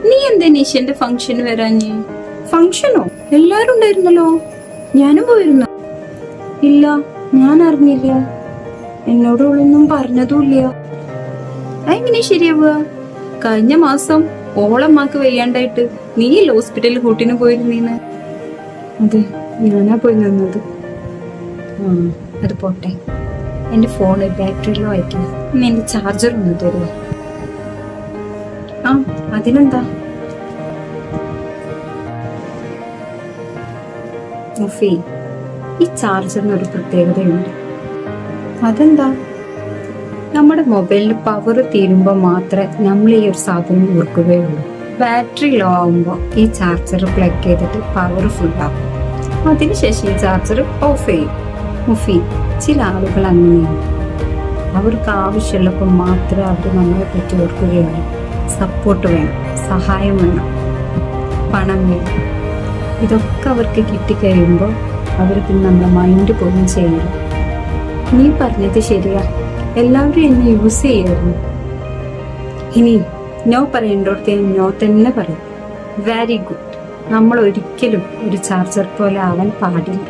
നീ എന്താ നിഷന്റെ ഫംഗ്ഷന് വരാഞ്ഞ്? ഫംഗ്ഷനോ? എല്ലാരും ഉണ്ടായിരുന്നല്ലോ. ഞാനും പോയിരുന്നു. ഇല്ല, ഞാൻ അറിഞ്ഞില്ല. എന്നോടൊന്നും പറഞ്ഞതുമില്ല. അതെങ്ങനെ ശരിയാവുക? കഴിഞ്ഞ മാസം ഓളമ്മക്ക് വയ്യാണ്ടായിട്ട് നീ ഹോസ്പിറ്റലിൽ കൂട്ടിന് പോയിരുന്നീന്ന്. അതെ, ഞാനാ പോയി നിന്നത്. അത് പോട്ടെ, എന്റെ ഫോണ് ബാറ്ററി ലോ ആയിരിക്കും. എന്റെ ചാർജർ ഒന്ന് തരുമോ? അതിനെന്താ? മുഫി, ഈ ചാർജറിന് ഒരു പ്രത്യേകതയുണ്ട്. അതെന്താ? നമ്മുടെ മൊബൈലിൽ പവർ തീരുമ്പോൾ മാത്രമേ നമ്മൾ ഈ ഒരു സാധനം ഓർക്കുകയുള്ളൂ. ബാറ്ററി ലോ ആവുമ്പോൾ ഈ ചാർജർ പ്ലഗ് ചെയ്തിട്ട് പവർ ഫുൾ ആകും. അതിനുശേഷം ഈ ചാർജർ ഓഫ് ചെയ്യും. മുഫി, ചില ആളുകൾ അങ്ങനെയാണ്. അവർക്ക് ആവശ്യമുള്ളപ്പോൾ മാത്രമേ അവർ നമ്മളെ പറ്റി ഓർക്കുകയുള്ളൂ. സപ്പോർട്ട് വേണം, സഹായം വേണം, പണം വേണം. ഇതൊക്കെ അവർക്ക് കിട്ടിക്കഴിയുമ്പോൾ അവർ പിന്നെ നമ്മളെ മൈൻഡ് പോലും ചെയ്യില്ല. നീ പറഞ്ഞത് ശരിയാ, എല്ലാവരും എന്നെ യൂസ് ചെയ്യായിരുന്നു. ഇനി നോ പറയേണ്ടോടത്ത് നോ തന്നെ പറയും. Very good. നമ്മൾ ഒരിക്കലും ഒരു ചാർജർ പോലെ ആവാൻ പാടില്ല.